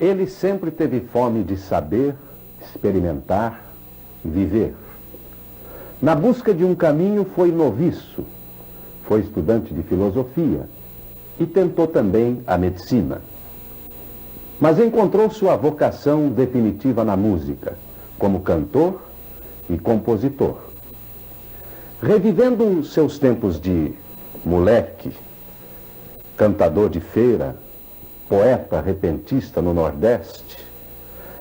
Ele sempre teve fome de saber, experimentar, viver. Na busca de um caminho foi noviço, foi estudante de filosofia e tentou também a medicina. Mas encontrou sua vocação definitiva na música, como cantor e compositor. Revivendo seus tempos de moleque, cantador de feira, poeta repentista no Nordeste,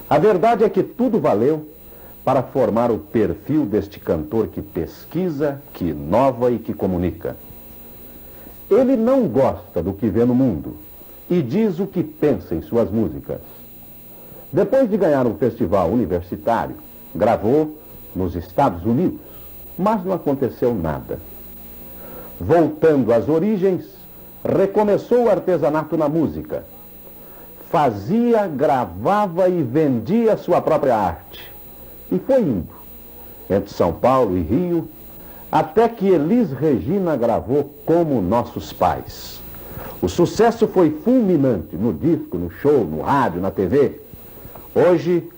a verdade é que tudo valeu para formar o perfil deste cantor que pesquisa, que inova e que comunica. Ele não gosta do que vê no mundo e diz o que pensa em suas músicas. Depois de ganhar um festival universitário, gravou nos Estados Unidos, mas não aconteceu nada. Voltando às origens, recomeçou o artesanato na música. Fazia, gravava e vendia sua própria arte. E foi indo, entre São Paulo e Rio, até que Elis Regina gravou Como Nossos Pais. O sucesso foi fulminante no disco, no show, no rádio, na TV. Hoje,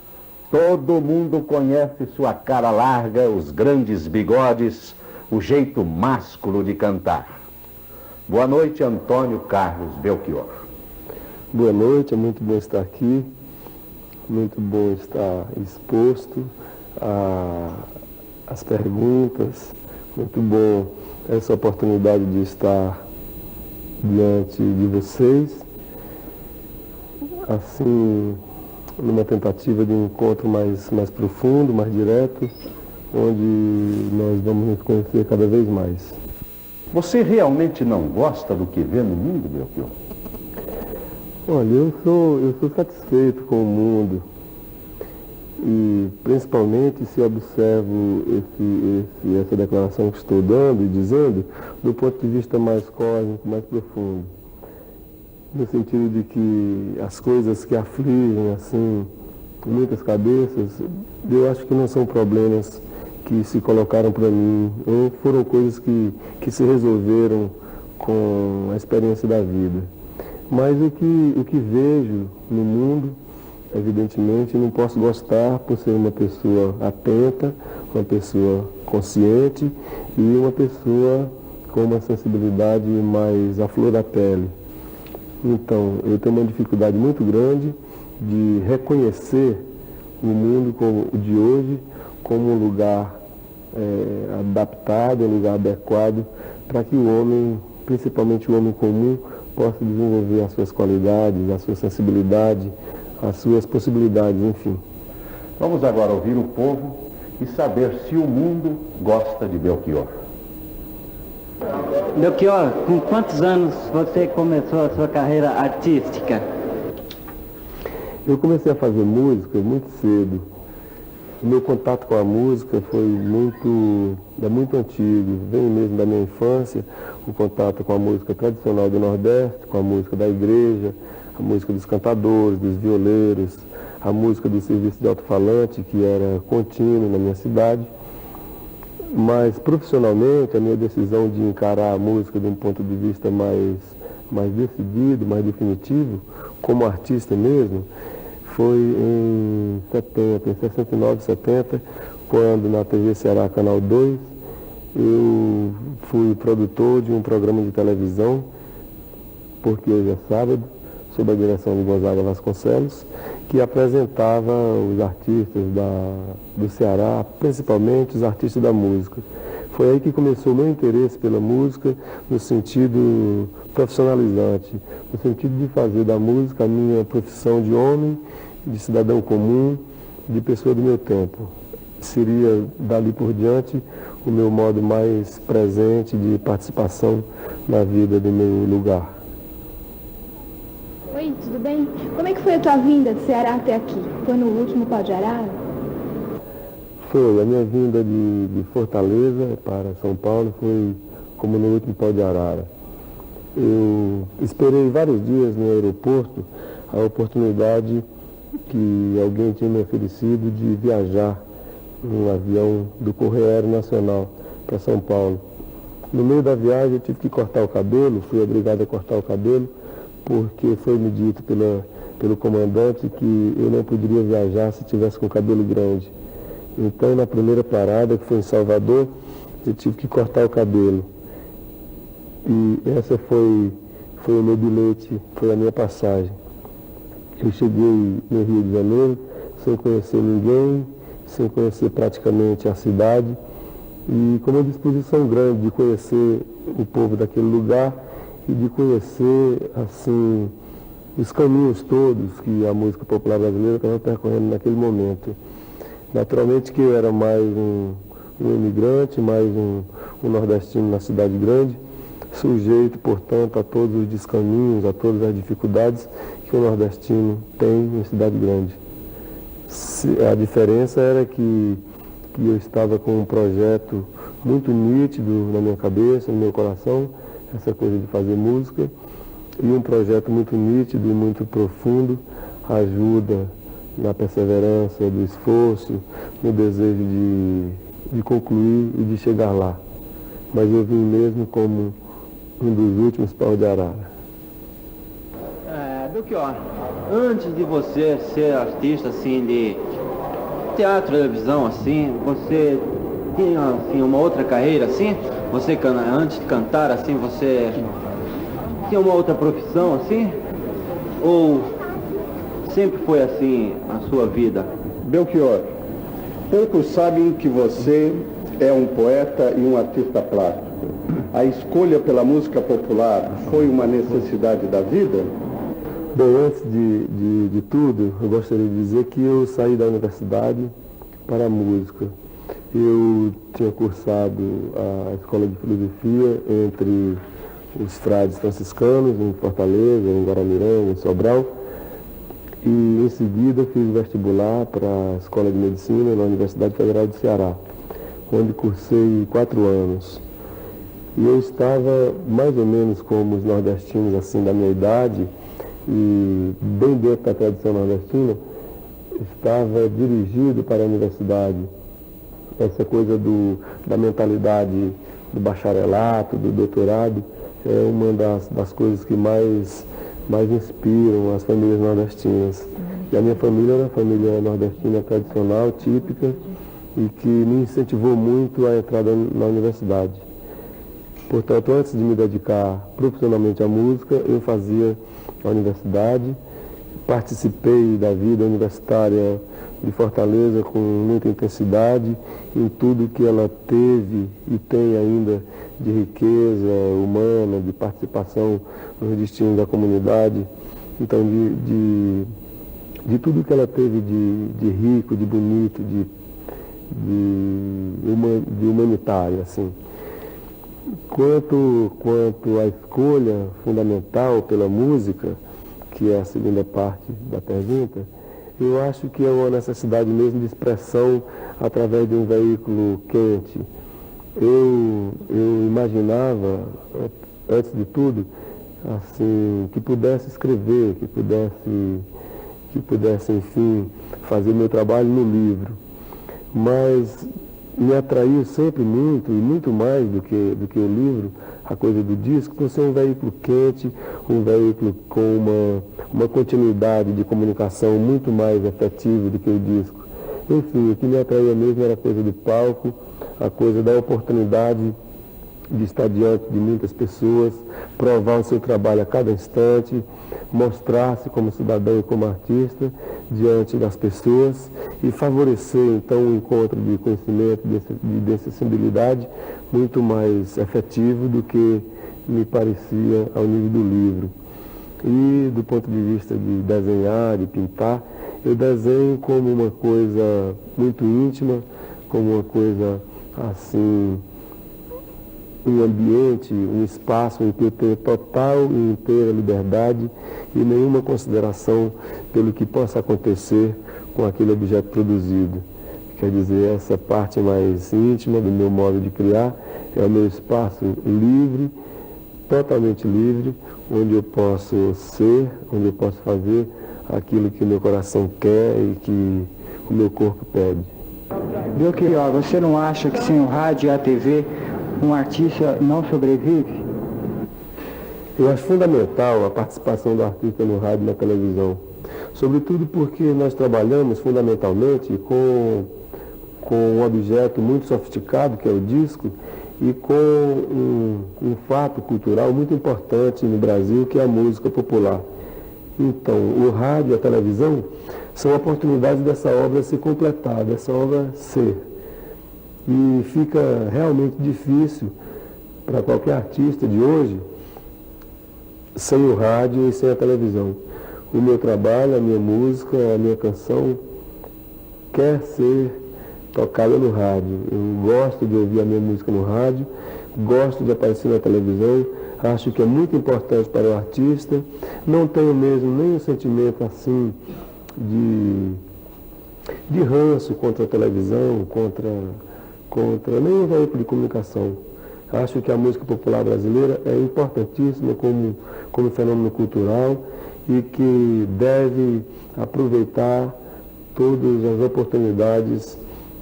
todo mundo conhece sua cara larga, os grandes bigodes, o jeito másculo de cantar. Boa noite, Antônio Carlos Belchior. Boa noite, é muito bom estar aqui, muito bom estar exposto às perguntas, muito bom essa oportunidade de estar diante de vocês, assim, numa tentativa de um encontro mais profundo, mais direto, onde nós vamos nos conhecer cada vez mais. Você realmente não gosta do que vê no mundo, Belchior? Olha, eu sou satisfeito com o mundo e principalmente se observo essa declaração que estou dando e dizendo do ponto de vista mais cósmico, mais profundo, no sentido de que as coisas que afligem assim muitas cabeças, eu acho que não são problemas que se colocaram para mim, ou foram coisas que se resolveram com a experiência da vida. Mas o que vejo no mundo, evidentemente, não posso gostar por ser uma pessoa atenta, uma pessoa consciente e uma pessoa com uma sensibilidade mais à flor da pele. Então, eu tenho uma dificuldade muito grande de reconhecer o mundo como o de hoje como um lugar adaptado, um lugar adequado para que o homem, principalmente o homem comum, possa desenvolver as suas qualidades, a sua sensibilidade, as suas possibilidades, enfim. Vamos agora ouvir o povo e saber se o mundo gosta de Belchior. Belchior, com quantos anos você começou a sua carreira artística? Eu comecei a fazer música muito cedo. O meu contato com a música foi muito antigo, vem mesmo da minha infância, o contato com a música tradicional do Nordeste, com a música da igreja, a música dos cantadores, dos violeiros, a música do serviço de alto-falante, que era contínuo na minha cidade. Mas profissionalmente, a minha decisão de encarar a música de um ponto de vista mais decidido, mais definitivo, como artista mesmo, foi em 69, 70, quando na TV Ceará, Canal 2, eu fui produtor de um programa de televisão, porque hoje é sábado, sob a direção de Gonzaga Vasconcelos, que apresentava os artistas do Ceará, principalmente os artistas da música. Foi aí que começou o meu interesse pela música, no sentido profissionalizante, no sentido de fazer da música a minha profissão de homem, de cidadão comum, de pessoa do meu tempo. Seria, dali por diante, o meu modo mais presente de participação na vida do meu lugar. Oi, tudo bem? Como é que foi a tua vinda de Ceará até aqui? Foi no último Pau de Arara? Foi, a minha vinda de Fortaleza para São Paulo foi como no último Pau de Arara. Eu esperei vários dias no aeroporto a oportunidade que alguém tinha me oferecido de viajar num avião do Correio Aéreo Nacional para São Paulo. No meio da viagem eu tive que cortar o cabelo, fui obrigado a cortar o cabelo, porque foi me dito pelo comandante que eu não poderia viajar se tivesse com o cabelo grande. Então, na primeira parada, que foi em Salvador, eu tive que cortar o cabelo. E essa foi o meu bilhete, foi a minha passagem. Eu cheguei no Rio de Janeiro sem conhecer ninguém, sem conhecer praticamente a cidade, e com uma disposição grande de conhecer o povo daquele lugar e de conhecer, assim, os caminhos todos que a música popular brasileira estava percorrendo naquele momento. Naturalmente que eu era mais um imigrante, mais um nordestino na cidade grande, sujeito, portanto, a todos os descaminhos, a todas as dificuldades que o nordestino tem em cidade grande. A diferença era que eu estava com um projeto muito nítido na minha cabeça, no meu coração, essa coisa de fazer música, e um projeto muito nítido e muito profundo, ajuda na perseverança, do esforço, no desejo de concluir e de chegar lá. Mas eu vim mesmo como um dos últimos paus de arara. Belchior, antes de você ser artista assim de teatro, televisão, assim, você tinha assim, uma outra carreira assim? Você antes de cantar assim, você tinha uma outra profissão assim? Ou sempre foi assim a sua vida? Belchior, poucos sabem que você é um poeta e um artista plástico. A escolha pela música popular foi uma necessidade da vida? Bem, antes de tudo, eu gostaria de dizer que eu saí da universidade para a música. Eu tinha cursado a escola de filosofia entre os frades franciscanos, em Fortaleza, em Guaramiranga, em Sobral, e em seguida fiz vestibular para a escola de medicina na Universidade Federal do Ceará, onde cursei 4 anos. E eu estava mais ou menos como os nordestinos assim da minha idade, e bem dentro da tradição nordestina, estava dirigido para a universidade. Essa coisa da mentalidade do bacharelato, do doutorado, é uma das coisas que mais inspiram as famílias nordestinas. E a minha família era uma família nordestina tradicional, típica, e que me incentivou muito a entrada na universidade. Portanto, antes de me dedicar profissionalmente à música, eu fazia a universidade, participei da vida universitária de Fortaleza com muita intensidade em tudo que ela teve e tem ainda de riqueza humana, de participação nos destinos da comunidade, então de tudo que ela teve de rico, de bonito, de humanitário, assim. Quanto à escolha fundamental pela música, que é a segunda parte da pergunta, eu acho que é uma necessidade mesmo de expressão através de um veículo quente. Eu imaginava, antes de tudo, assim, que pudesse escrever, que pudesse, enfim, fazer meu trabalho no livro. Mas me atraiu sempre muito, e muito mais do que o livro, a coisa do disco, por ser um veículo quente, um veículo com uma continuidade de comunicação muito mais efetiva do que o disco. Enfim, o que me atraía mesmo era a coisa do palco, a coisa da oportunidade de estar diante de muitas pessoas, provar o seu trabalho a cada instante, mostrar-se como cidadão e como artista diante das pessoas e favorecer então um encontro de conhecimento, de sensibilidade muito mais efetivo do que me parecia ao nível do livro. E do ponto de vista de desenhar, de pintar, eu desenho como uma coisa muito íntima, como uma coisa assim, um ambiente, um espaço em que eu tenho total e inteira liberdade e nenhuma consideração pelo que possa acontecer com aquele objeto produzido. Quer dizer, essa parte mais íntima do meu modo de criar é o meu espaço livre, totalmente livre, onde eu posso ser, onde eu posso fazer aquilo que o meu coração quer e que o meu corpo pede. Belchior, você não acha que sem o rádio e a TV um artista não sobrevive? Eu acho fundamental a participação do artista no rádio e na televisão. Sobretudo porque nós trabalhamos fundamentalmente com um objeto muito sofisticado, que é o disco, e com um fato cultural muito importante no Brasil, que é a música popular. Então, o rádio e a televisão são oportunidades dessa obra se completar, dessa obra ser. E fica realmente difícil para qualquer artista de hoje sem o rádio e sem a televisão. O meu trabalho, a minha música, a minha canção quer ser tocada no rádio. Eu gosto de ouvir a minha música no rádio, gosto de aparecer na televisão, acho que é muito importante para o artista. Não tenho mesmo nenhum sentimento assim de ranço contra a televisão, contra nenhum veículo de comunicação. Acho que a música popular brasileira é importantíssima como fenômeno cultural e que deve aproveitar todas as oportunidades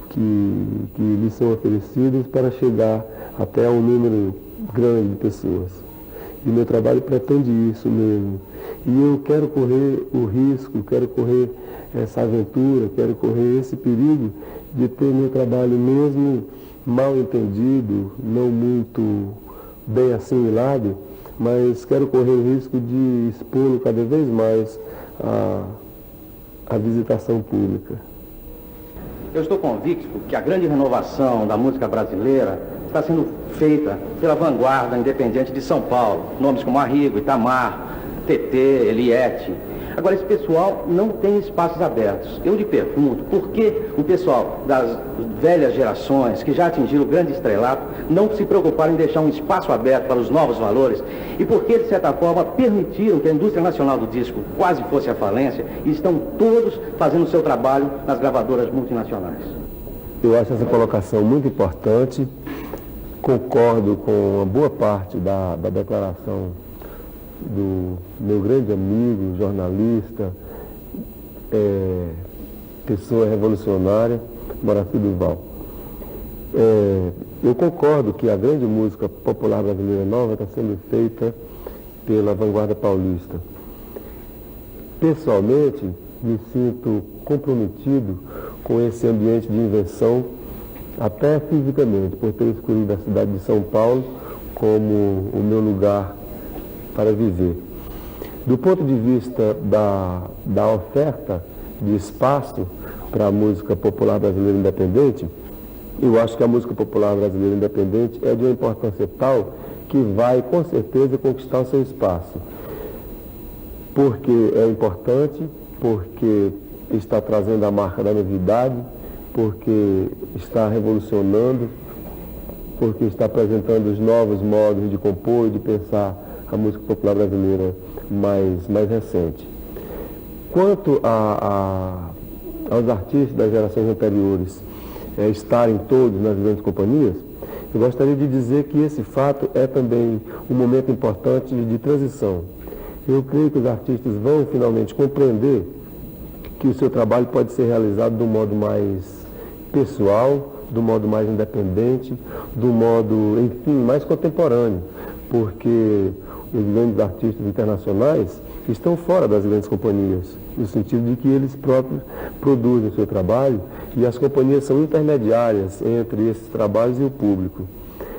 que lhe são oferecidas para chegar até um número grande de pessoas. E meu trabalho pretende isso mesmo. E eu quero correr o risco, quero correr essa aventura, quero correr esse perigo de ter meu trabalho mesmo mal entendido, não muito bem assimilado, mas quero correr o risco de expô-lo cada vez mais à visitação pública. Eu estou convicto que a grande renovação da música brasileira está sendo feita pela vanguarda independente de São Paulo. Nomes como Arrigo, Itamar, TT, Eliette. Agora, esse pessoal não tem espaços abertos. Eu lhe pergunto, por que o pessoal das velhas gerações, que já atingiram o grande estrelato, não se preocuparam em deixar um espaço aberto para os novos valores? E por que, de certa forma, permitiram que a indústria nacional do disco quase fosse à falência e estão todos fazendo o seu trabalho nas gravadoras multinacionais? Eu acho essa colocação muito importante. Concordo com uma boa parte da declaração do meu grande amigo, jornalista, pessoa revolucionária, Moraci Duval. Eu concordo que a grande música popular brasileira nova está sendo feita pela vanguarda paulista. Pessoalmente, me sinto comprometido com esse ambiente de invenção, até fisicamente, por ter escolhido a cidade de São Paulo como o meu lugar para viver. Do ponto de vista da oferta de espaço para a música popular brasileira independente, eu acho que a música popular brasileira independente é de uma importância tal que vai, com certeza, conquistar o seu espaço. Porque é importante, porque está trazendo a marca da novidade, porque está revolucionando, porque está apresentando os novos modos de compor e de pensar a música popular brasileira mais recente. Quanto aos artistas das gerações anteriores estarem todos nas grandes companhias, eu gostaria de dizer que esse fato é também um momento importante de transição. Eu creio que os artistas vão finalmente compreender que o seu trabalho pode ser realizado de um modo mais pessoal, do modo mais independente, do modo, enfim, mais contemporâneo, porque os grandes artistas internacionais estão fora das grandes companhias, no sentido de que eles próprios produzem o seu trabalho e as companhias são intermediárias entre esses trabalhos e o público.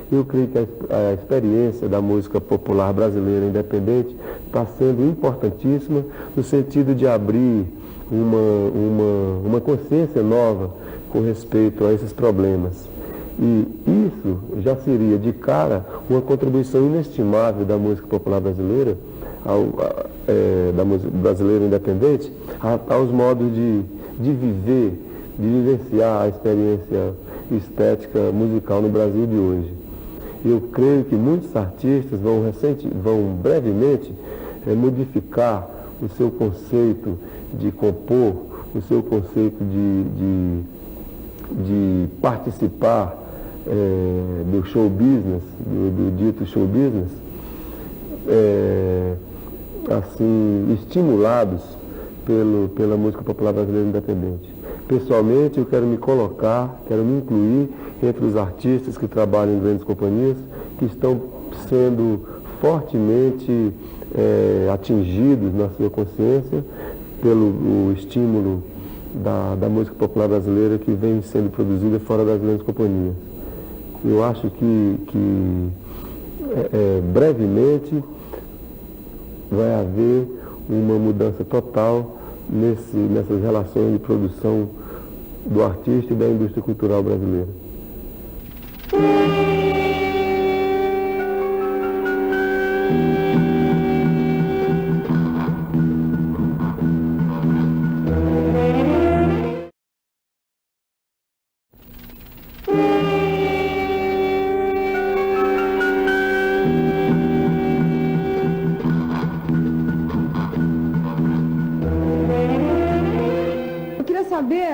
Eu creio que a experiência da música popular brasileira independente está sendo importantíssima no sentido de abrir uma consciência nova com respeito a esses problemas. E isso já seria, de cara, uma contribuição inestimável da música popular brasileira, da música brasileira independente, aos modos de viver, de vivenciar a experiência estética musical no Brasil de hoje. Eu creio que muitos artistas vão brevemente modificar o seu conceito de compor, o seu conceito de participar do show business, do dito show business, assim, estimulados pela música popular brasileira independente. Pessoalmente, eu quero me colocar, quero me incluir entre os artistas que trabalham em grandes companhias, que estão sendo fortemente atingidos na sua consciência pelo o estímulo da música popular brasileira que vem sendo produzida fora das grandes companhias. Eu acho que brevemente vai haver uma mudança total nessas relações de produção do artista e da indústria cultural brasileira.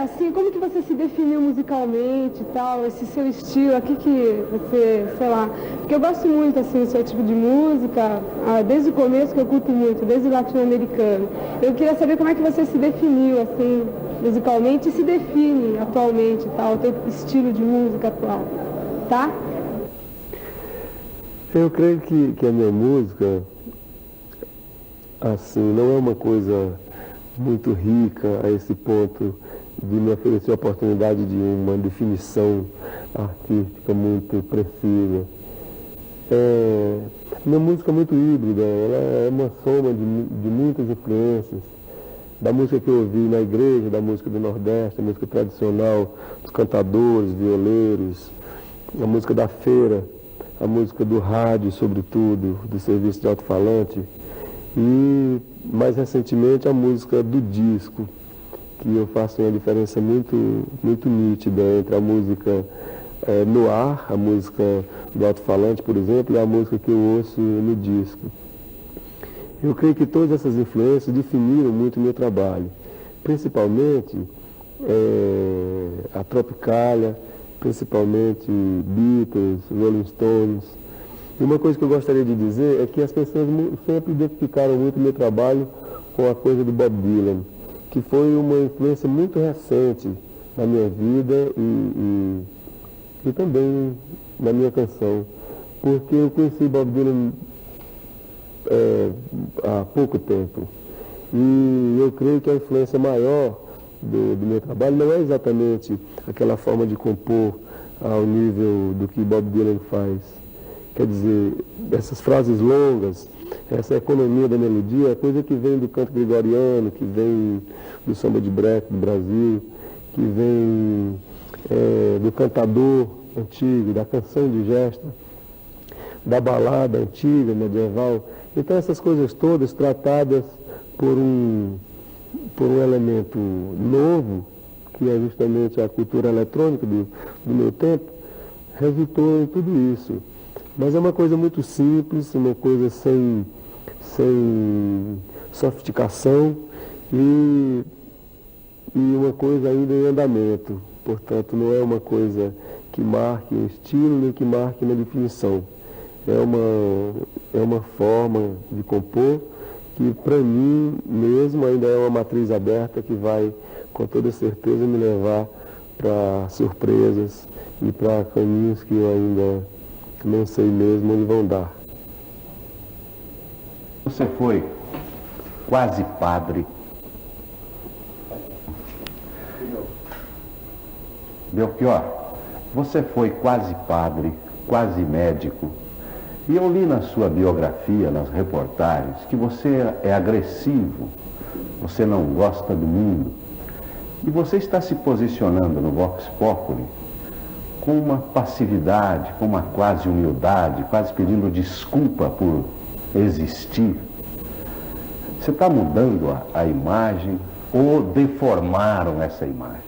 Assim, como que você se definiu musicalmente e tal, esse seu estilo, aqui que você, sei lá, porque eu gosto muito, assim, do seu tipo de música, desde o começo que eu curto muito, desde o latino-americano. Eu queria saber como é que você se definiu, assim, musicalmente e se define atualmente e tal, o teu estilo de música atual, tá? Eu creio que a minha música, assim, não é uma coisa muito rica a esse ponto de me oferecer a oportunidade de uma definição artística muito precisa. Minha música é muito híbrida, ela é uma soma de muitas influências, da música que eu ouvi na igreja, da música do Nordeste, da música tradicional, dos cantadores, violeiros, a música da feira, a música do rádio, sobretudo, do serviço de alto-falante, e mais recentemente a música do disco, que eu faço uma diferença muito nítida entre a música no ar, a música do alto-falante, por exemplo, e a música que eu ouço no disco. Eu creio que todas essas influências definiram muito o meu trabalho, principalmente a Tropicália, principalmente Beatles, Rolling Stones. E uma coisa que eu gostaria de dizer é que as pessoas sempre identificaram muito o meu trabalho com a coisa do Bob Dylan, que foi uma influência muito recente na minha vida e também na minha canção, porque eu conheci Bob Dylan há pouco tempo e eu creio que a influência maior do meu trabalho não é exatamente aquela forma de compor ao nível do que Bob Dylan faz. Quer dizer, essas frases longas, essa economia da melodia é coisa que vem do canto gregoriano, que vem do samba de break do Brasil, que vem do cantador antigo, da canção de gesta, da balada antiga, medieval. Então essas coisas todas tratadas por um elemento novo, que é justamente a cultura eletrônica do meu tempo, resultou em tudo isso. Mas é uma coisa muito simples, uma coisa sem sofisticação e uma coisa ainda em andamento. Portanto, não é uma coisa que marque um estilo nem que marque uma definição. É uma forma de compor que, para mim mesmo, ainda é uma matriz aberta que vai, com toda certeza, me levar para surpresas e para caminhos que eu ainda não sei mesmo onde vão dar. Você foi quase padre. Belchior, você foi quase padre, quase médico. E eu li na sua biografia, nas reportagens, que você é agressivo, você não gosta do mundo. E você está se posicionando no Vox Populi com uma passividade, com uma quase humildade, quase pedindo desculpa por existir. Você está mudando a imagem ou deformaram essa imagem?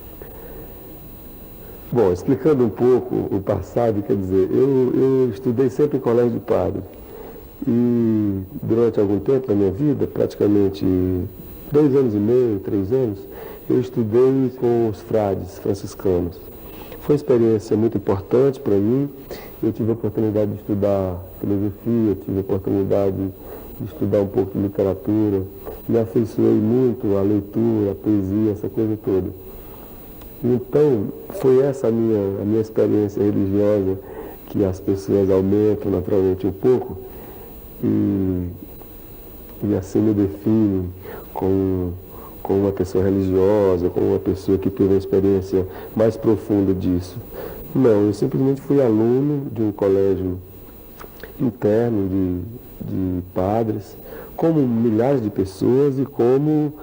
Bom, explicando um pouco o passado, quer dizer, eu estudei sempre em colégio de padre e durante algum tempo da minha vida, praticamente 2 anos e meio, 3 anos, eu estudei com os frades franciscanos. Foi uma experiência muito importante para mim. Eu tive a oportunidade de estudar filosofia, tive a oportunidade de estudar um pouco de literatura, me afeiçoei muito à leitura, à poesia, essa coisa toda. Então, foi essa a minha experiência religiosa, que as pessoas aumentam naturalmente um pouco, e assim me definem com com uma pessoa religiosa, com uma pessoa que teve uma experiência mais profunda disso. Não, eu simplesmente fui aluno de um colégio interno de padres, como milhares de pessoas e como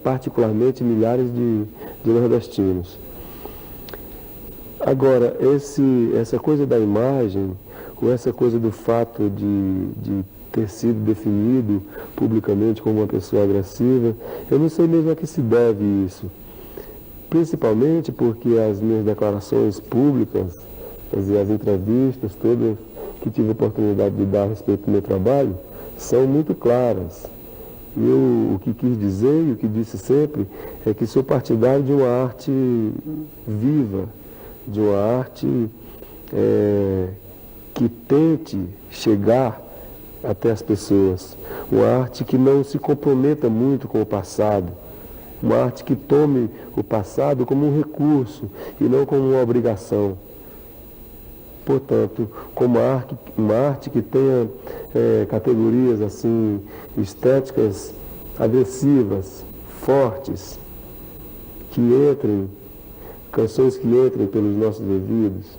particularmente milhares de nordestinos. Agora, essa coisa da imagem, ou essa coisa do fato de ter sido definido publicamente como uma pessoa agressiva, eu não sei mesmo a que se deve isso. Principalmente porque as minhas declarações públicas, quer dizer, as entrevistas todas que tive a oportunidade de dar a respeito do meu trabalho, são muito claras. O que quis dizer e o que disse sempre é que sou partidário de uma arte viva, de uma arte que tente chegar até as pessoas, uma arte que não se comprometa muito com o passado, uma arte que tome o passado como um recurso e não como uma obrigação. Portanto, como uma arte que tenha categorias assim, estéticas agressivas, fortes, que entrem, canções que entrem pelos nossos ouvidos,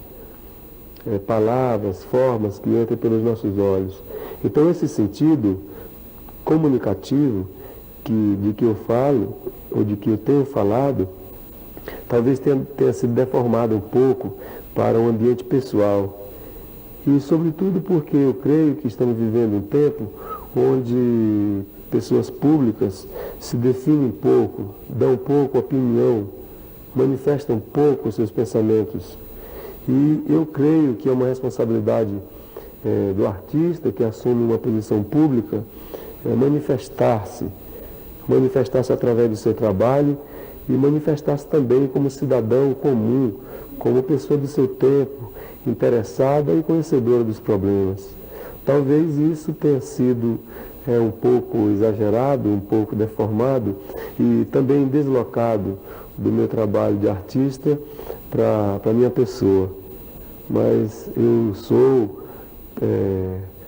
palavras, formas que entrem pelos nossos olhos. Então, esse sentido comunicativo de que eu falo, ou de que eu tenho falado, talvez tenha sido deformado um pouco para o ambiente pessoal. E, sobretudo, porque eu creio que estamos vivendo um tempo onde pessoas públicas se definem pouco, dão pouco opinião, manifestam pouco os seus pensamentos. E eu creio que é uma responsabilidade do artista que assume uma posição pública manifestar-se através do seu trabalho e manifestar-se também como cidadão comum, como pessoa do seu tempo, interessada e conhecedora dos problemas. Talvez isso tenha sido um pouco exagerado, um pouco deformado e também deslocado do meu trabalho de artista para a minha pessoa. Mas eu sou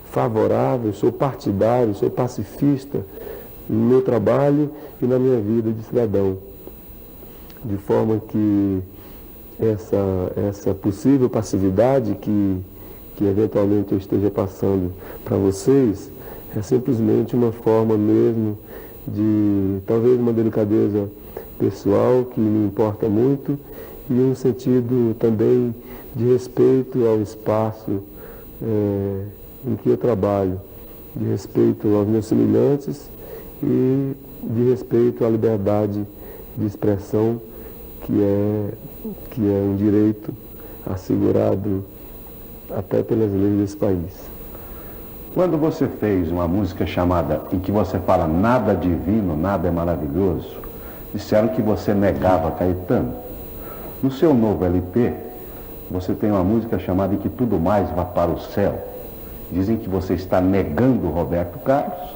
favorável, sou partidário, sou pacifista no meu trabalho e na minha vida de cidadão. De forma que essa possível passividade que eventualmente eu esteja passando para vocês é simplesmente uma forma mesmo de, talvez uma delicadeza pessoal que me importa muito e um sentido também de respeito ao espaço em que eu trabalho, de respeito aos meus semelhantes e de respeito à liberdade de expressão que é um direito assegurado até pelas leis desse país. Quando você fez uma música chamada, em que você fala nada divino, nada é maravilhoso, disseram que você negava Caetano. No seu novo LP, você tem uma música chamada Em que tudo mais vá para o céu. Dizem que você está negando Roberto Carlos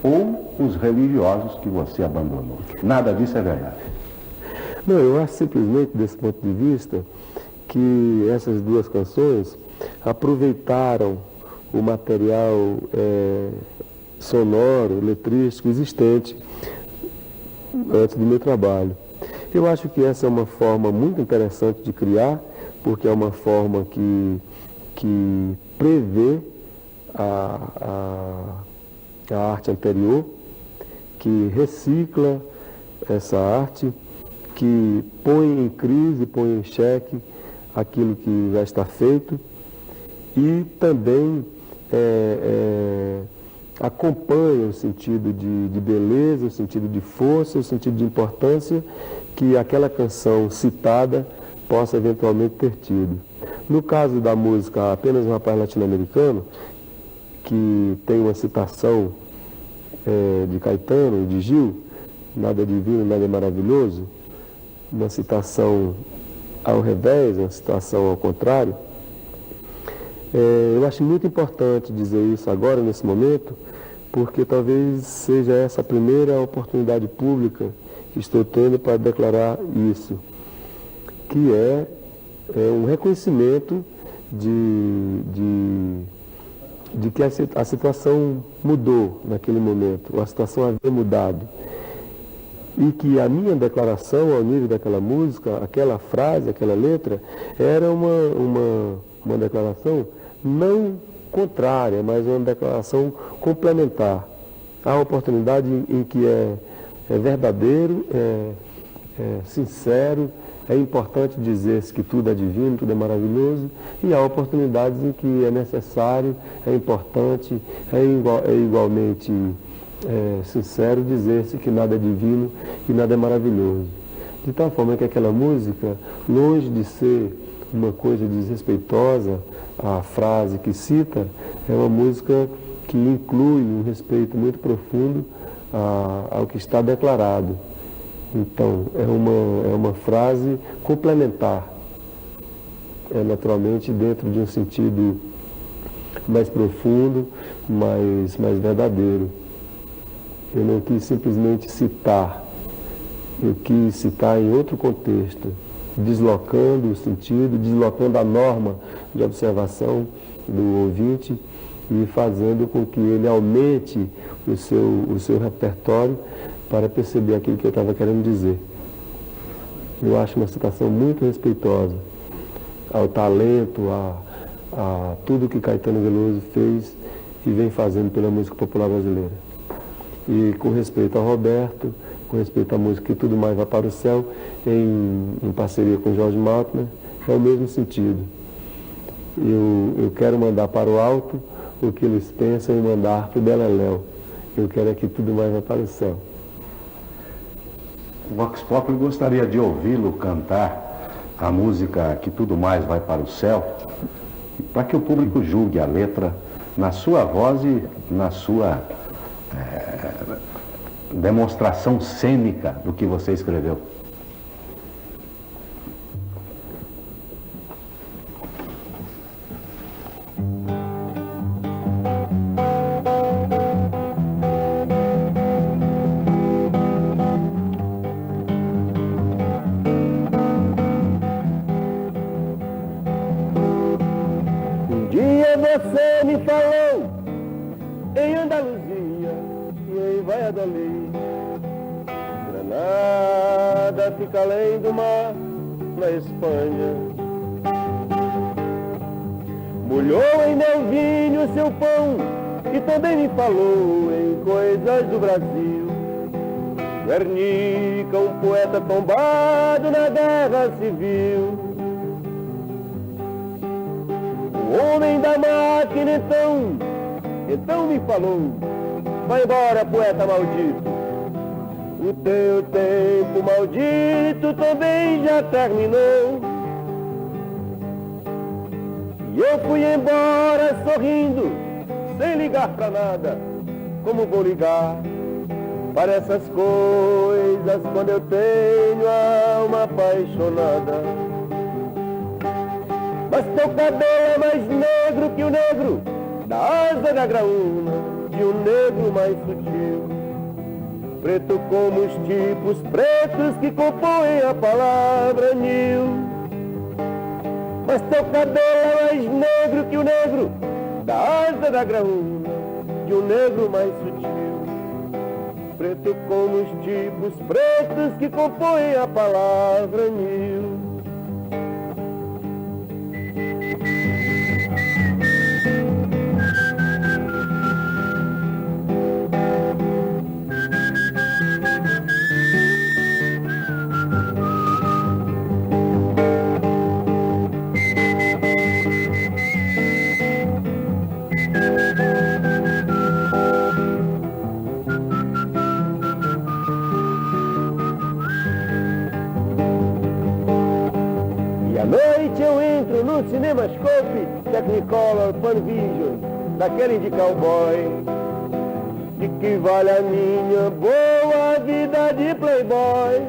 ou os religiosos que você abandonou. Nada disso é verdade. Não, eu acho simplesmente, desse ponto de vista, que essas duas canções aproveitaram o material sonoro, letrístico existente antes do meu trabalho. Eu acho que essa é uma forma muito interessante de criar, porque é uma forma que prevê a arte anterior, que recicla essa arte, que põe em crise, põe em xeque aquilo que já está feito e também acompanha o sentido de beleza, o sentido de força, o sentido de importância que aquela canção citada possa eventualmente ter tido. No caso da música Apenas um Rapaz Latino-Americano, que tem uma citação de Caetano e de Gil, nada divino, nada é maravilhoso, uma citação ao revés, uma citação ao contrário, eu acho muito importante dizer isso agora, nesse momento, porque talvez seja essa a primeira oportunidade pública que estou tendo para declarar isso, que é um reconhecimento de que a situação mudou naquele momento, a situação havia mudado. e que a minha declaração ao nível daquela música, aquela frase, aquela letra, era uma declaração não contrária, mas uma declaração complementar. Há uma oportunidade em que é verdadeiro, é sincero, é importante dizer-se que tudo é divino, tudo é maravilhoso, e há oportunidades em que é necessário, é importante, é igualmente sincero dizer-se que nada é divino e nada é maravilhoso. De tal forma que aquela música, longe de ser uma coisa desrespeitosa, a frase que cita, é uma música que inclui um respeito muito profundo ao que está declarado. Então, é uma frase complementar, naturalmente dentro de um sentido mais profundo, mais verdadeiro. Eu não quis simplesmente citar, eu quis citar em outro contexto, deslocando o sentido, deslocando a norma de observação do ouvinte e fazendo com que ele aumente o seu repertório para perceber aquilo que eu estava querendo dizer. Eu acho uma citação muito respeitosa ao talento, a tudo que Caetano Veloso fez e vem fazendo pela música popular brasileira. E com respeito ao Roberto, com respeito à música Que Tudo Mais Vai para o Céu, em parceria com Jorge Maltner, é o mesmo sentido. Eu quero mandar para o alto o que eles pensam em mandar para o Beleléu. Eu quero é que tudo mais vai para o céu. Vox Populi gostaria de ouvi-lo cantar a música Que Tudo Mais Vai para o Céu, para que o público julgue a letra na sua voz e na sua demonstração cênica do que você escreveu. Você me falou em Andaluzia e em Valladolid. Granada fica além do mar, na Espanha. Molhou em meu vinho seu pão e também me falou em coisas do Brasil. Guernica, um poeta tombado na guerra civil. O homem da máquina então me falou: vai embora, poeta maldito, o teu tempo maldito também já terminou. E eu fui embora sorrindo, sem ligar pra nada. Como vou ligar para essas coisas quando eu tenho a alma apaixonada? Mas teu cabelo é mais negro que o negro da asa da graúna, e o negro mais sutil, preto como os tipos pretos que compõem a palavra Nil. Mas teu cabelo é mais negro que o negro da asa da graúna, e o negro mais sutil, preto como os tipos pretos que compõem a palavra Nil. No Cinemascope, Technicolor, Panvision, daquele de cowboy. De que vale a minha boa vida de playboy?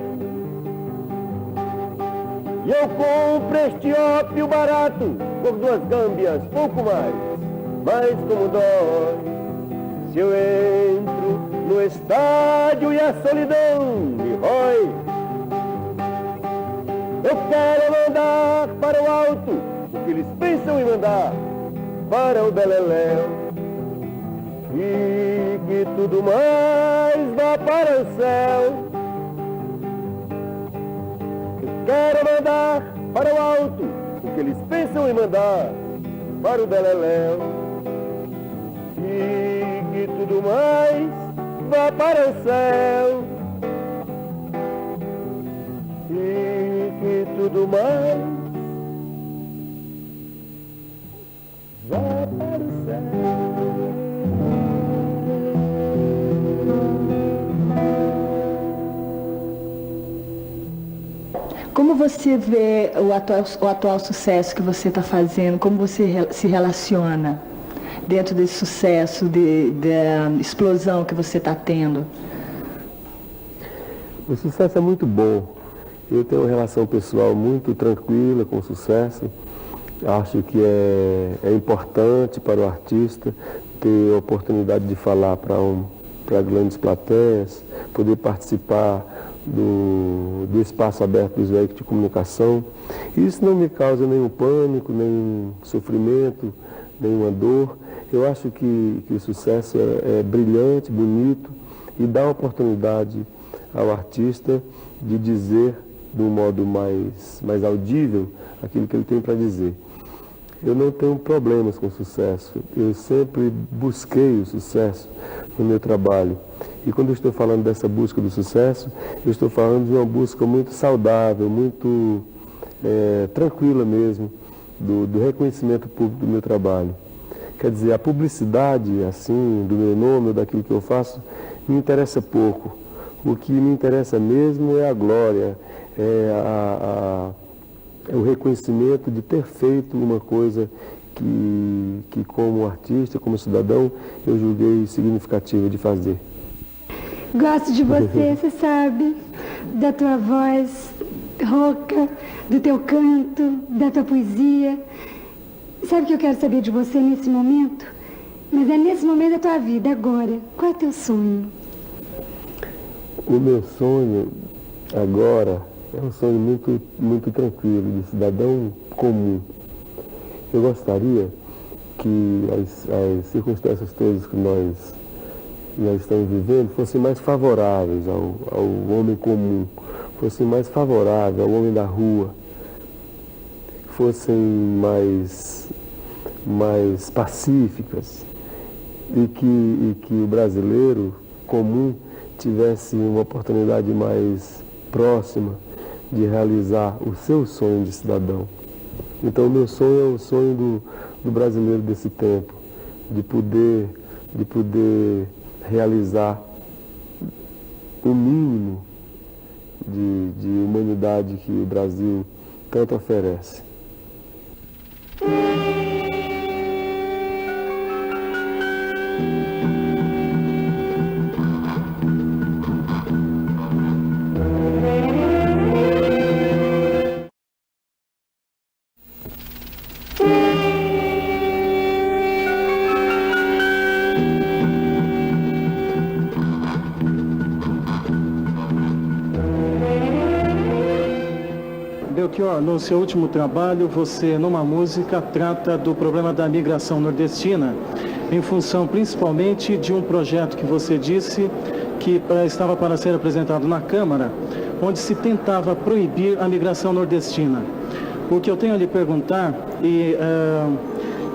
E eu compro este ópio barato por 2 gâmbias, pouco mais, mas como dói. Se eu entro no estádio e a solidão me rói, eu quero mandar para o alto o que eles pensam em mandar para o Beleléu, e que tudo mais vá para o céu. Quero mandar para o alto o que eles pensam em mandar para o beleléu. E que tudo mais vá para o céu. E que tudo mais vá para o céu. Como você vê o atual sucesso que você está fazendo? Como você se relaciona dentro desse sucesso, da explosão que você está tendo? O sucesso é muito bom. Eu tenho uma relação pessoal muito tranquila com o sucesso. Acho que é importante para o artista ter a oportunidade de falar para grandes plateias, poder participar do espaço aberto dos veículos de comunicação. Isso não me causa nenhum pânico, nenhum sofrimento, nenhuma dor. Eu acho que o sucesso é brilhante, bonito e dá a oportunidade ao artista de dizer de um modo mais audível aquilo que ele tem para dizer. Eu não tenho problemas com o sucesso. Eu sempre busquei o sucesso no meu trabalho. E quando eu estou falando dessa busca do sucesso, eu estou falando de uma busca muito saudável, muito tranquila mesmo, do reconhecimento público do meu trabalho. Quer dizer, a publicidade, assim, do meu nome ou daquilo que eu faço, me interessa pouco. O que me interessa mesmo é a glória, é o reconhecimento de ter feito uma coisa que como artista, como cidadão, eu julguei significativo de fazer. Gosto de você, você sabe, da tua voz rouca, do teu canto, da tua poesia. Sabe o que eu quero saber de você nesse momento? Mas é nesse momento da tua vida, agora. Qual é o teu sonho? O meu sonho agora é um sonho muito, muito tranquilo, de cidadão comum. Eu gostaria que as circunstâncias todas que nós estamos vivendo fossem mais favoráveis ao homem comum, fossem mais favoráveis ao homem da rua, fossem mais pacíficas e que o brasileiro comum tivesse uma oportunidade mais próxima de realizar o seu sonho de cidadão. Então, o meu sonho é o sonho do brasileiro desse tempo, de poder realizar o mínimo de humanidade que o Brasil tanto oferece. Belchior, no seu último trabalho, você, numa música, trata do problema da migração nordestina, em função principalmente de um projeto que você disse que estava para ser apresentado na Câmara, onde se tentava proibir a migração nordestina. O que eu tenho a lhe perguntar,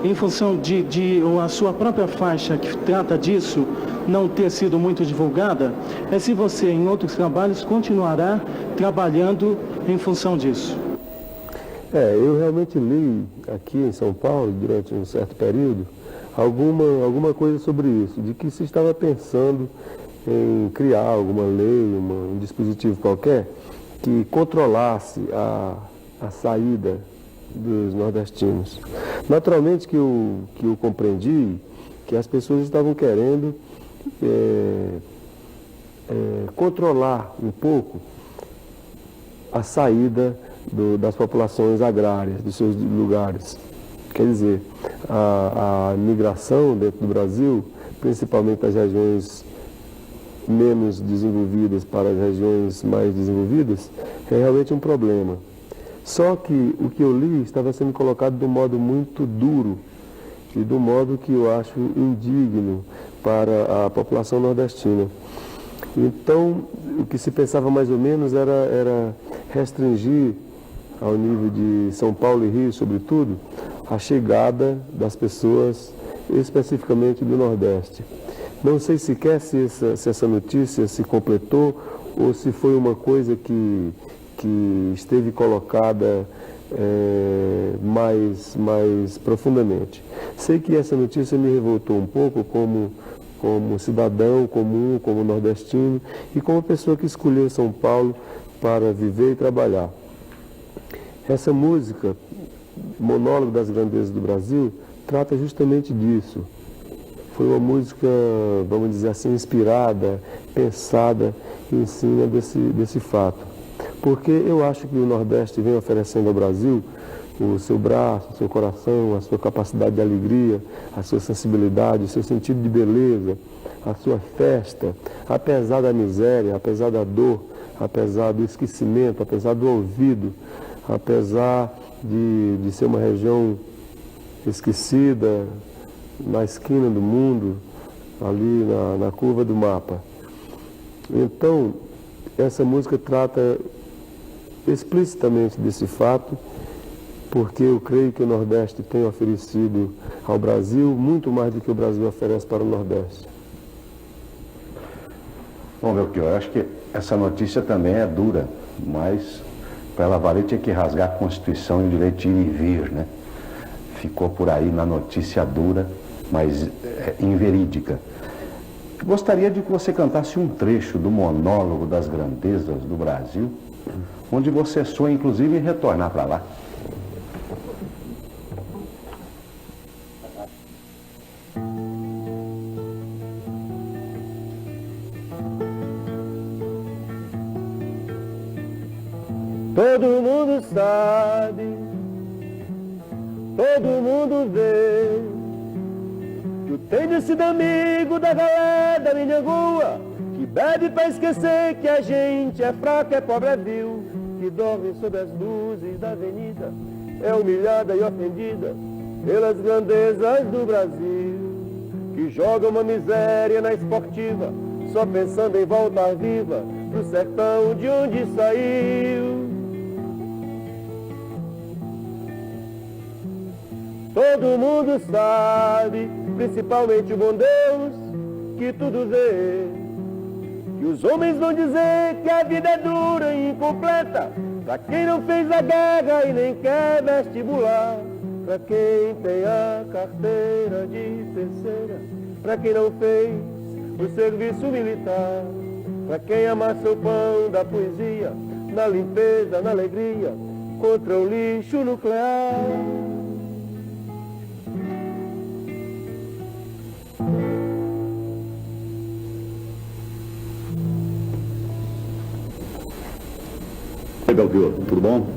em função de a sua própria faixa que trata disso não ter sido muito divulgada, é se você, em outros trabalhos, continuará trabalhando em função disso. Eu realmente li aqui em São Paulo, durante um certo período, alguma coisa sobre isso, de que se estava pensando em criar alguma lei, um dispositivo qualquer, que controlasse a saída dos nordestinos. Naturalmente que eu compreendi que as pessoas estavam querendo controlar um pouco a saída das populações agrárias, dos seus lugares. Quer dizer, a migração dentro do Brasil, principalmente das regiões menos desenvolvidas para as regiões mais desenvolvidas, é realmente um problema. Só que o que eu li estava sendo colocado de um modo muito duro e de um modo que eu acho indigno para a população nordestina. Então, o que se pensava mais ou menos era restringir ao nível de São Paulo e Rio, sobretudo, a chegada das pessoas, especificamente do Nordeste. Não sei sequer se essa notícia se completou ou se foi uma coisa que esteve colocada mais profundamente. Sei que essa notícia me revoltou um pouco como cidadão comum, como nordestino e como pessoa que escolheu São Paulo para viver e trabalhar. Essa música, Monólogo das Grandezas do Brasil, trata justamente disso. Foi uma música, vamos dizer assim, inspirada, pensada em cima desse fato. Porque eu acho que o Nordeste vem oferecendo ao Brasil o seu braço, o seu coração, a sua capacidade de alegria, a sua sensibilidade, o seu sentido de beleza, a sua festa, apesar da miséria, apesar da dor, apesar do esquecimento, apesar do olvido, apesar de ser uma região esquecida, na esquina do mundo, ali na curva do mapa. Então, essa música trata explicitamente desse fato, porque eu creio que o Nordeste tem oferecido ao Brasil muito mais do que o Brasil oferece para o Nordeste. Bom, Belchior, eu acho que essa notícia também é dura, mas para ela valer tinha que rasgar a Constituição e o direito de ir e vir, né? Ficou por aí na notícia dura, mas inverídica. Gostaria de que você cantasse um trecho do Monólogo das Grandezas do Brasil, onde você sonha, inclusive, em retornar para lá. Todo mundo sabe, todo mundo vê, que eu tenho sido amigo da galera da minha rua, que bebe pra esquecer que a gente é fraco, é pobre, é vil, que dorme sob as luzes da avenida, é humilhada e ofendida pelas grandezas do Brasil, que joga uma miséria na esportiva, só pensando em voltar viva pro sertão de onde saiu. Todo mundo sabe, principalmente o bom Deus, que tudo vê. E os homens vão dizer que a vida é dura e incompleta, pra quem não fez a guerra e nem quer vestibular, pra quem tem a carteira de terceira, pra quem não fez o serviço militar, pra quem amassa o pão da poesia, na limpeza, na alegria, contra o lixo nuclear. Belchior, tudo bom?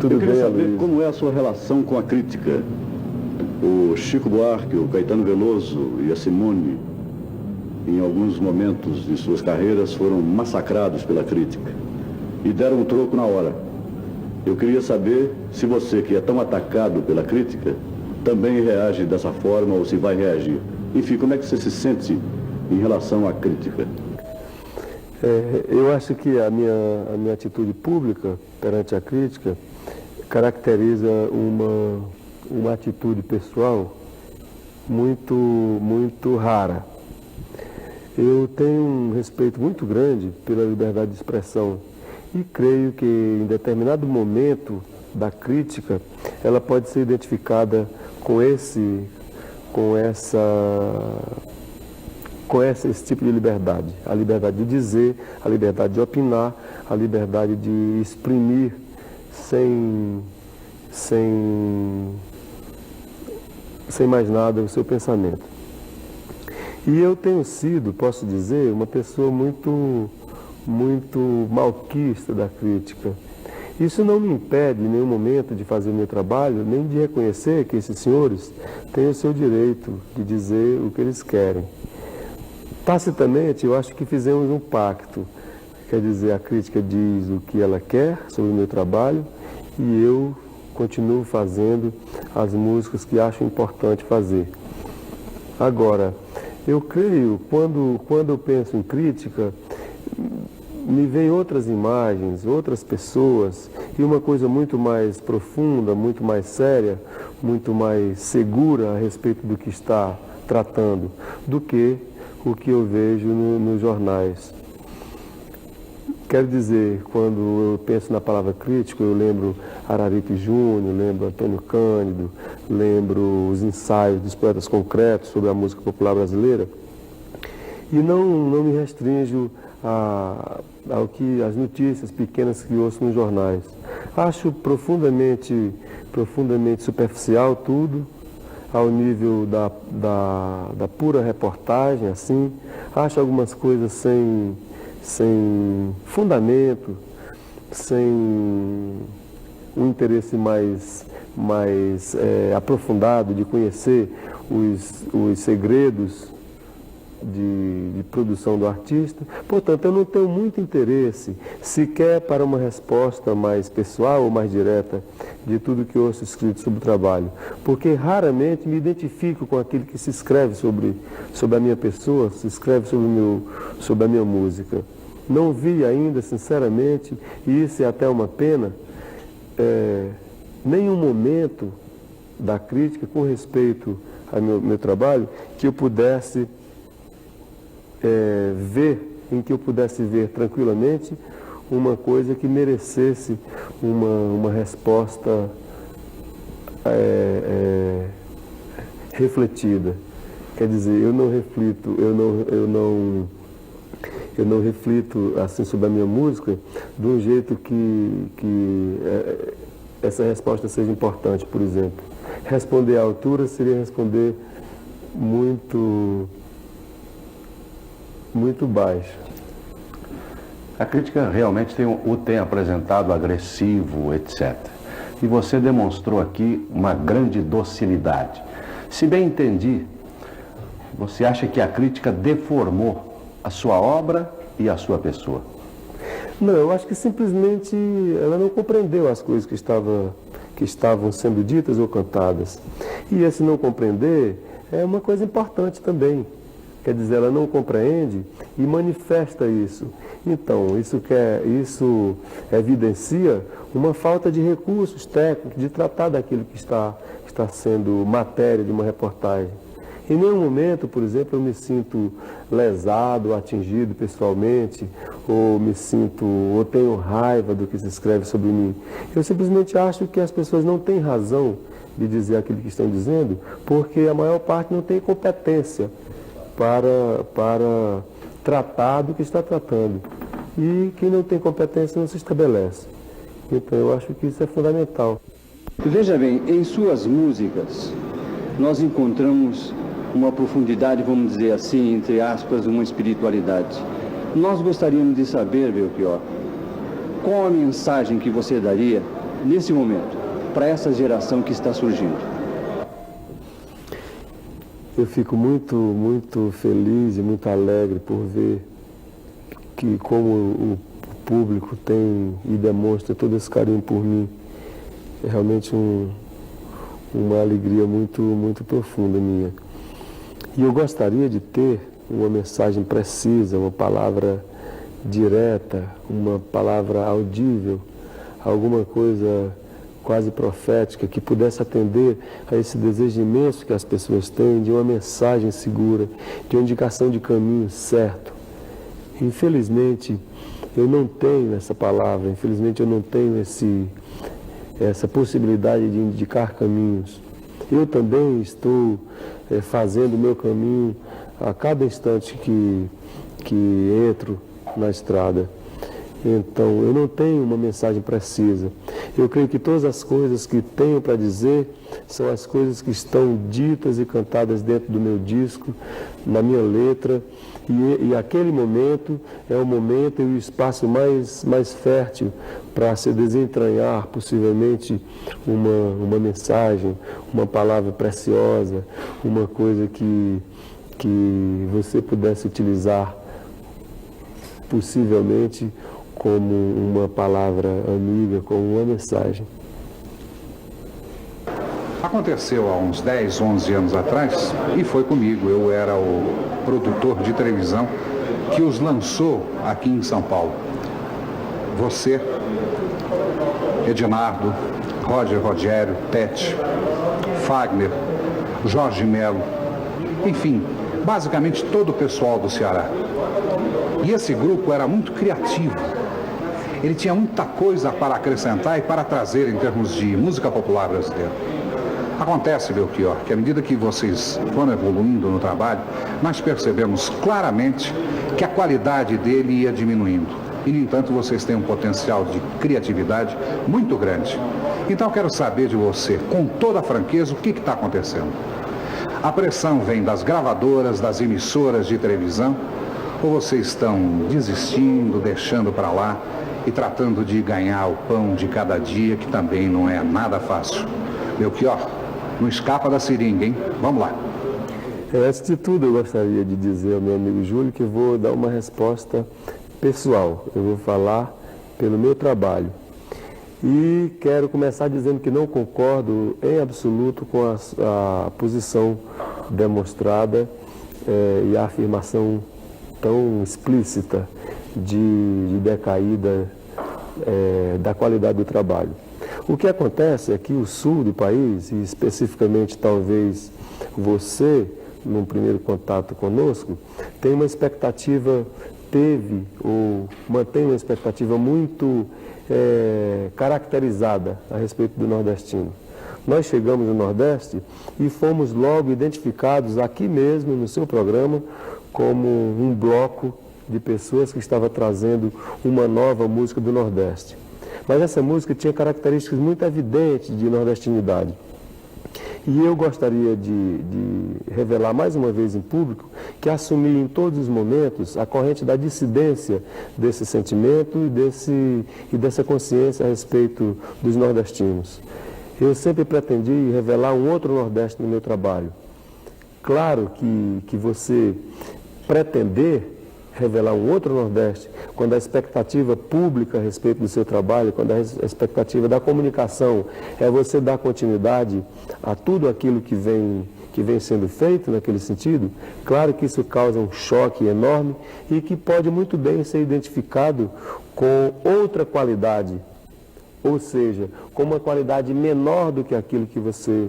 Tudo bem, Eu queria saber Luiz. como é a sua relação com a crítica. O Chico Buarque, o Caetano Veloso e a Simone, em alguns momentos de suas carreiras, foram massacrados pela crítica e deram um troco na hora. Eu queria saber se você, que é tão atacado pela crítica, também reage dessa forma ou se vai reagir. Enfim, como é que você se sente em relação à crítica? Eu acho que a minha atitude pública perante a crítica caracteriza uma atitude pessoal muito rara. Eu tenho um respeito muito grande pela liberdade de expressão e creio que em determinado momento da crítica ela pode ser identificada com esse tipo de liberdade, a liberdade de dizer, a liberdade de opinar, a liberdade de exprimir sem mais nada o seu pensamento. E eu tenho sido, posso dizer, uma pessoa muito malquista da crítica. Isso não me impede em nenhum momento de fazer o meu trabalho, nem de reconhecer que esses senhores têm o seu direito de dizer o que eles querem. Tacitamente, eu acho que fizemos um pacto. Quer dizer, a crítica diz o que ela quer sobre o meu trabalho e eu continuo fazendo as músicas que acho importante fazer. Agora, eu creio, quando eu penso em crítica, me veem outras imagens, outras pessoas e uma coisa muito mais profunda, muito mais séria, muito mais segura a respeito do que está tratando, do que o que eu vejo nos jornais. Quero dizer, quando eu penso na palavra crítico, eu lembro Araripe Júnior, lembro Antônio Cândido, lembro os ensaios dos poetas concretos sobre a música popular brasileira, e não me restringo ao que as notícias pequenas que ouço nos jornais. Acho profundamente superficial tudo, ao nível da pura reportagem, assim. Acho algumas coisas sem fundamento, sem um interesse mais aprofundado de conhecer os segredos de produção do artista. Portanto, eu não tenho muito interesse sequer para uma resposta mais pessoal ou mais direta de tudo que eu ouço escrito sobre o trabalho, porque raramente me identifico com aquele que se escreve sobre a minha pessoa, se escreve sobre a minha música. Não vi ainda, sinceramente, e isso é até uma pena, nenhum momento da crítica com respeito ao meu trabalho que eu pudesse em que eu pudesse ver tranquilamente uma coisa que merecesse uma resposta refletida. Quer dizer, eu não reflito assim sobre a minha música de um jeito que essa resposta seja importante. Por exemplo, responder à altura seria responder muito baixo. A crítica realmente tem apresentado agressivo, etc. E você demonstrou aqui uma grande docilidade. Se bem entendi, você acha que a crítica deformou a sua obra e a sua pessoa? Não, eu acho que simplesmente ela não compreendeu as coisas que estavam sendo ditas ou cantadas. E esse não compreender é uma coisa importante também. Quer dizer, ela não compreende e manifesta isso. Então, isso evidencia uma falta de recursos técnicos de tratar daquilo que está sendo matéria de uma reportagem. Em nenhum momento, por exemplo, eu me sinto lesado, atingido pessoalmente, ou tenho raiva do que se escreve sobre mim. Eu simplesmente acho que as pessoas não têm razão de dizer aquilo que estão dizendo, porque a maior parte não tem competência para tratar do que está tratando. E quem não tem competência não se estabelece. Então eu acho que isso é fundamental. Veja bem, em suas músicas nós encontramos uma profundidade, vamos dizer assim, entre aspas, uma espiritualidade. Nós gostaríamos de saber, Belchior, qual a mensagem que você daria nesse momento para essa geração que está surgindo? Eu fico muito feliz e muito alegre por ver que como o público tem e demonstra todo esse carinho por mim. É realmente uma alegria muito profunda minha. E eu gostaria de ter uma mensagem precisa, uma palavra direta, uma palavra audível, alguma coisa quase profética, que pudesse atender a esse desejo imenso que as pessoas têm de uma mensagem segura, de uma indicação de caminho certo. Infelizmente, eu não tenho essa palavra, infelizmente eu não tenho essa possibilidade de indicar caminhos. Eu também estou fazendo o meu caminho a cada instante que entro na estrada. Então, eu não tenho uma mensagem precisa. Eu creio que todas as coisas que tenho para dizer são as coisas que estão ditas e cantadas dentro do meu disco, na minha letra, e aquele momento é o momento e o espaço mais fértil para se desentranhar, possivelmente, uma mensagem, uma palavra preciosa, uma coisa que você pudesse utilizar, possivelmente, como uma palavra amiga, como uma mensagem. Aconteceu há uns 10, 11 anos atrás, e foi comigo. Eu era o produtor de televisão que os lançou aqui em São Paulo. você, Edinardo, Rogério, Tete, Fagner, Jorge Melo, enfim, basicamente todo o pessoal do Ceará. E esse grupo era muito criativo. Ele tinha muita coisa para acrescentar e para trazer em termos de música popular brasileira. Acontece, Belchior, que à medida que vocês foram evoluindo no trabalho, nós percebemos claramente que a qualidade dele ia diminuindo. E, no entanto, vocês têm um potencial de criatividade muito grande. Então, eu quero saber de você, com toda a franqueza, o que está acontecendo. A pressão vem das gravadoras, das emissoras de televisão, ou vocês estão desistindo, deixando para lá e tratando de ganhar o pão de cada dia, que também não é nada fácil. Belchior, não escapa da seringa, hein? Vamos lá. Antes de tudo, eu gostaria de dizer ao meu amigo Júlio que vou dar uma resposta pessoal. Eu vou falar pelo meu trabalho. E quero começar dizendo que não concordo em absoluto com a posição demonstrada e a afirmação tão explícita de decaída da qualidade do trabalho. O que acontece é que o sul do país, e especificamente talvez você, num primeiro contato conosco, tem uma expectativa, teve ou mantém uma expectativa muito caracterizada a respeito do nordestino. Nós chegamos no Nordeste e fomos logo identificados aqui mesmo no seu programa como um bloco de pessoas que estava trazendo uma nova música do Nordeste. Mas essa música tinha características muito evidentes de nordestinidade. E eu gostaria de revelar mais uma vez em público que assumi em todos os momentos a corrente da dissidência desse sentimento e dessa consciência a respeito dos nordestinos. Eu sempre pretendi revelar um outro Nordeste no meu trabalho. Claro que você pretender revelar um outro Nordeste, quando a expectativa pública a respeito do seu trabalho, quando a expectativa da comunicação é você dar continuidade a tudo aquilo que vem sendo feito naquele sentido, claro que isso causa um choque enorme e que pode muito bem ser identificado com outra qualidade, ou seja, com uma qualidade menor do que aquilo que você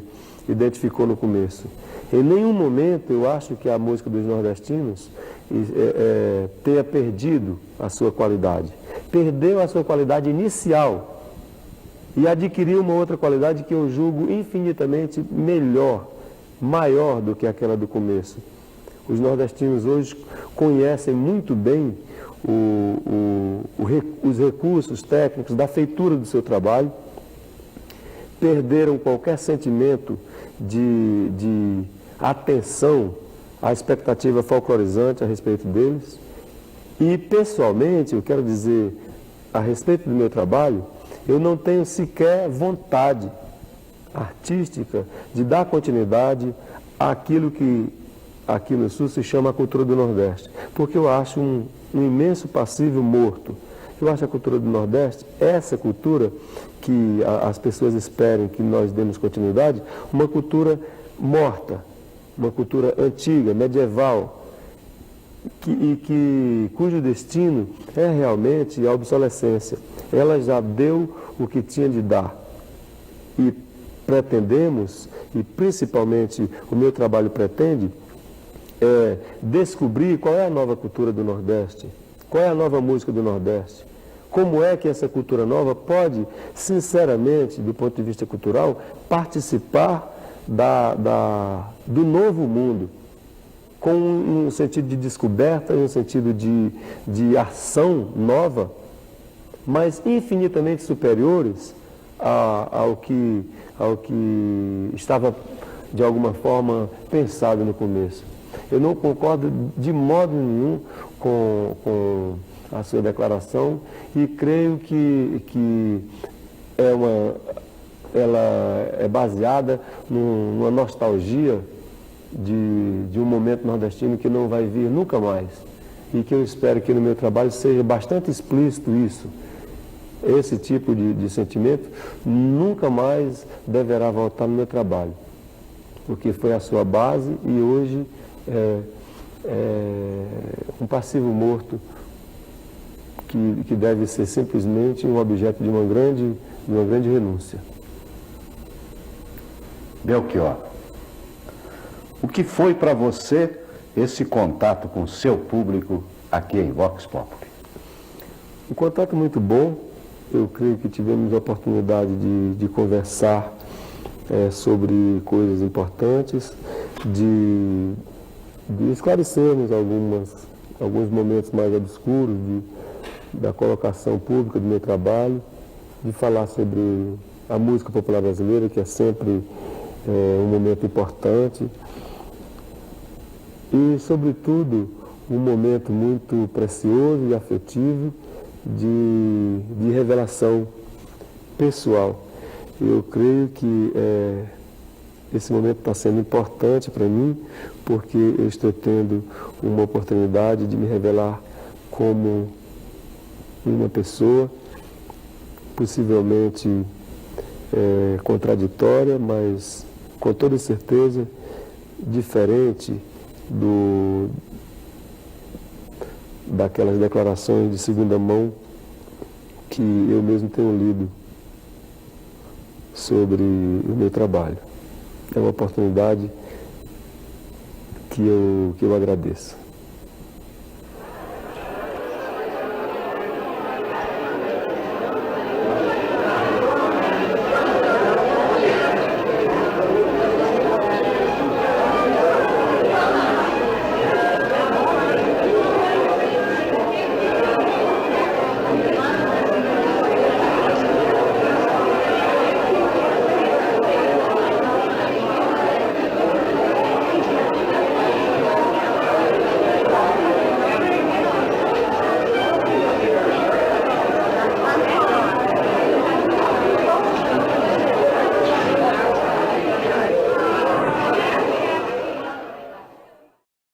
identificou no começo. Em nenhum momento eu acho que a música dos nordestinos tenha perdido a sua qualidade. Perdeu a sua qualidade inicial e adquiriu uma outra qualidade que eu julgo infinitamente melhor, maior do que aquela do começo. Os nordestinos hoje conhecem muito bem os recursos técnicos da feitura do seu trabalho, perderam qualquer sentimento de atenção à expectativa folclorizante a respeito deles. E, pessoalmente, eu quero dizer, a respeito do meu trabalho, eu não tenho sequer vontade artística de dar continuidade àquilo que aqui no Sul se chama a cultura do Nordeste, porque eu acho um imenso passível morto. Eu acho a cultura do Nordeste, essa cultura que as pessoas esperam que nós demos continuidade, uma cultura morta, uma cultura antiga, medieval, cujo destino é realmente a obsolescência. Ela já deu o que tinha de dar. E pretendemos, e principalmente o meu trabalho pretende, descobrir qual é a nova cultura do Nordeste, qual é a nova música do Nordeste, como é que essa cultura nova pode, sinceramente, do ponto de vista cultural, participar do novo mundo, com um sentido de descoberta, um sentido de ação nova, mas infinitamente superiores ao que estava, de alguma forma, pensado no começo. Eu não concordo de modo nenhum com a sua declaração e creio que ela é baseada numa nostalgia de um momento nordestino que não vai vir nunca mais. E que eu espero que no meu trabalho seja bastante explícito isso. Esse tipo de sentimento nunca mais deverá voltar no meu trabalho, porque foi a sua base e hoje é um passivo morto que deve ser simplesmente um objeto de uma grande renúncia. Belchior, o que foi para você esse contato com o seu público aqui em Vox Populi? Um contato muito bom. Eu creio que tivemos a oportunidade de conversar sobre coisas importantes, de esclarecermos alguns momentos mais obscuros da colocação pública do meu trabalho, de falar sobre a música popular brasileira, que é sempre um momento importante, e, sobretudo, um momento muito precioso e afetivo de revelação pessoal. Eu creio que esse momento está sendo importante para mim, porque eu estou tendo uma oportunidade de me revelar como uma pessoa, possivelmente contraditória, mas com toda certeza diferente daquelas declarações de segunda mão que eu mesmo tenho lido sobre o meu trabalho. É uma oportunidade que eu agradeço.